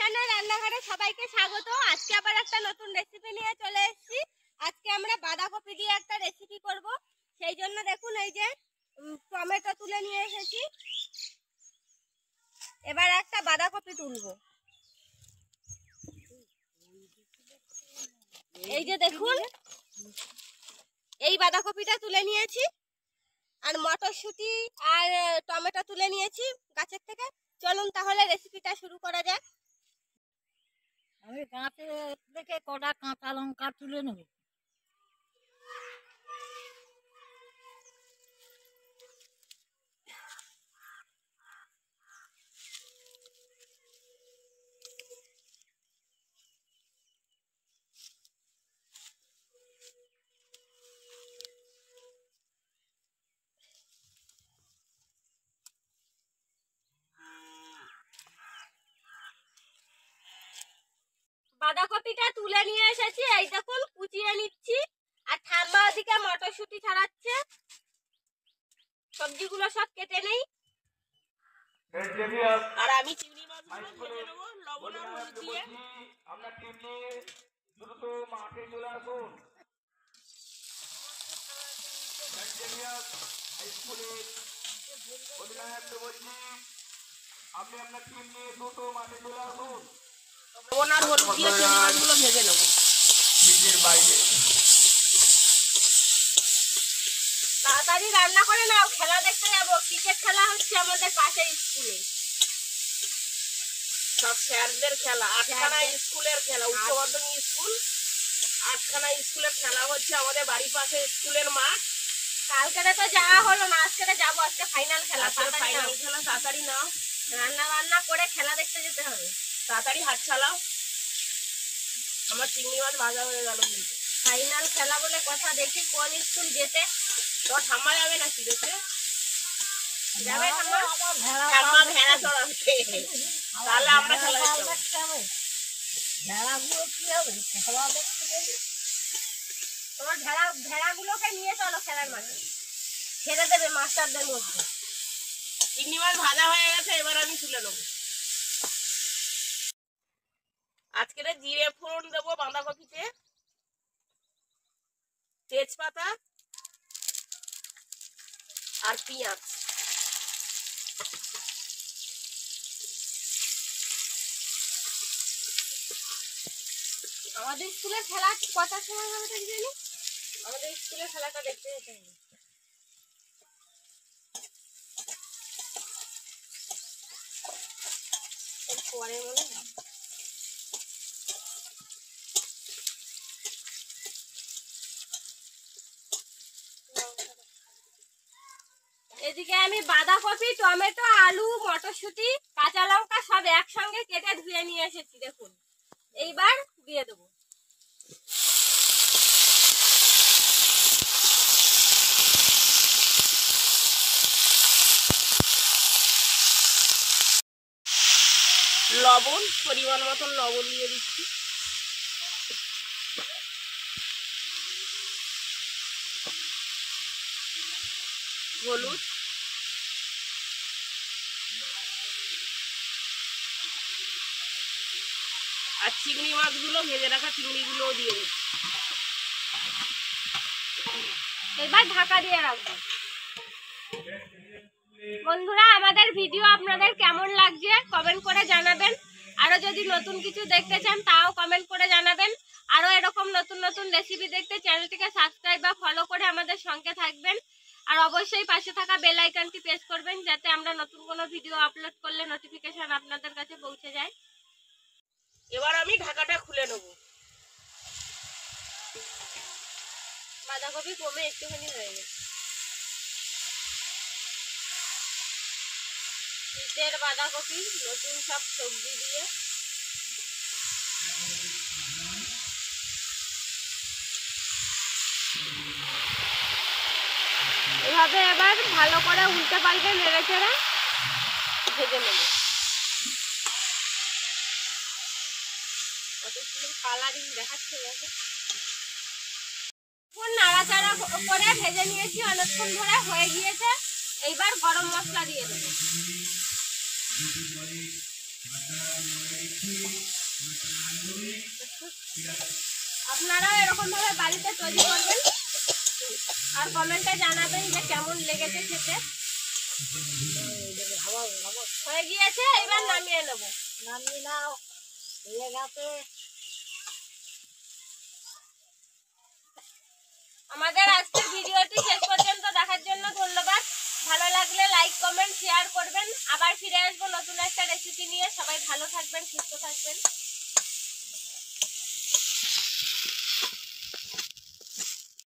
সুলতানা রান্নাঘরে সবাইকে স্বাগত। আজকে আবার একটা নতুন রেসিপি নিয়ে চলে এসেছি। আজকে আমরা বাঁধাকপি দিয়ে একটা রেসিপি করব। সেই জন্য দেখুন এই যে টমেটো তুলে নিয়ে এসেছি। এবার একটা বাঁধাকপি তুলবো। এই যে দেখুন এই বাঁধাকপিটা তুলে নিয়েছি, আর মটরশুঁটি আর টমেটো তুলে নিয়েছি গাছের থেকে। চলুন তাহলে রেসিপিটা শুরু করা যাক। আমি গাছে থেকে কটা কাঁচা লঙ্কা তুলে নেব। বাঁধাকপিটা তুলে নিয়ে এসেছি, এই দেখুন কুচিয়ে নিচ্ছি। আর ঠাম্মা ওদিকে মটরশুঁটি ছাড়াচ্ছে। সবজিগুলো সব কেটে নেই। আর আমি চিংড়ি মাছগুলো ভেজে নেব লবণ আর হলুদ দিয়ে। আমরা টিম নিয়ে দ্রুত মাঠে চলে আসুন। স্কুলের অধিনায়ক বলছি, আপনি আপনার টিম নিয়ে দ্রুত মাঠে চলে আসুন। লবণ আর হলুদ দিয়ে চিংড়ি মাছগুলো ভেজে নেব। টিমের বাইরে তাড়াতাড়ি রান্না করে নাও, খেলা দেখতে যাবো। ক্রিকেট খেলা হচ্ছে আমাদের পাশে স্কুলে। সব স্যারদের খেলা, আটখানা স্কুলের খেলা, উচ্চ মাধ্যমিক স্কুল। আটখানা স্কুলের খেলা হচ্ছে আমাদের বাড়ির পাশে স্কুলের মাঠ। কালকে তো যাওয়া হলো না, আজকে যাবো। আজকে ফাইনাল খেলা। ফাইনাল খেলা, তাড়াতাড়ি নাও। রান্না বান্না করে খেলা দেখতে যেতে হবে। তাড়াতাড়ি হাত চালাও। আমার চিংড়ি মাছ ভাজা হয়ে গেল কিন্তু। ফাইনাল খেলা বলে কথা, দেখি কোন স্কুল যেতে। তো ঠাম্মা যাবে নাকি দেখতে? যাবে ঠাম্মা? ঠাম্মা ভেড়া চড়াবে। তাহলে আমরা খেলা দেখতে যাবো। ভেড়াগুলো কি হবে? খেলা দেখতে গেলে তোমার ভেড়াগুলোকে নিয়ে চলো খেলার মাঠে, ছেড়ে দেবে মাস্টারদের মধ্যে। চিংড়ি মাছ ভাজা হয়ে গেছে, এবার আমি তুলে নেবো। আজকে জিরে ফোড়ন দেবো বাঁধাকপিতে, তেজপাতা আর পেঁয়াজ। আমাদের স্কুলের খেলা কটার সময় হবে ঠিক জানি? আমাদের স্কুলের খেলাটা দেখতে যেতে হবে। পরে মনে হয় এদিকে আমি বাঁধাকপি, টমেটো, আলু, মটরশুঁটি, কাঁচা লঙ্কা সব একসঙ্গে কেটে ধুয়ে নিয়ে এসেছি। দেখুন এইবার দিয়ে দেবো। লবণ, পরিমাণ মতন লবণ দিয়ে দিচ্ছি। হলুদ, আর চিংড়ি মাছগুলো ভেজে রাখা চিংড়িগুলোও দিয়ে দিচ্ছি। এবার ঢাকা দিয়ে রাখবো। বন্ধুরা, আমাদের ভিডিও আপনাদের কেমন লাগছে কমেন্ট করে জানাবেন। আরো যদি নতুন কিছু দেখতে চান তাও কমেন্ট করে জানাবেন। আরো এরকম নতুন নতুন রেসিপি দেখতে চ্যানেলটিকে সাবস্ক্রাইব বা ফলো করে আমাদের সঙ্গে থাকবেন। আর অবশ্যই পাশে থাকা বেল আইকনটি প্রেস করবেন, যাতে আমরা নতুন কোনো ভিডিও আপলোড করলে নোটিফিকেশন আপনাদের কাছে পৌঁছে যায়। এবার আমি ঢাকাটা খুলে নেব। বাঁধাকপি কমে একটুখানি হয়ে গেছে। শীতের বাঁধাকপি, নতুন সব সবজি দিয়ে এভাবে এবার ভালো করে উল্টে পাল্টে নেড়ে চেড়ে ভেজে নেব। কত সুন্দর কালারিং দেখাচ্ছে। নাড়াচাড়া করে ভেজে নিয়েছি, অনেকক্ষণ ধরে হয়ে গিয়েছে। এইবার গরম মশলা দিয়ে দেবো। আপনারাও এরকম ভাবে বাড়িতে তৈরি করবেন আর কমেন্টে জানাবেন যে কেমন লেগেছে খেতে। হয়ে গিয়েছে, এবার নামিয়ে নেব। নামিয়ে নাও, হয়ে গেছে। আমাদের আজকের ভিডিওটি শেষ পর্যন্ত দেখার জন্য ধন্যবাদ। ভালো লাগলে লাইক কমেন্ট শেয়ার করবেন। আবার ফিরে আসবো নতুন একটা রেসিপি নিয়ে। সবাই ভালো থাকবেন, সুস্থ থাকবেন।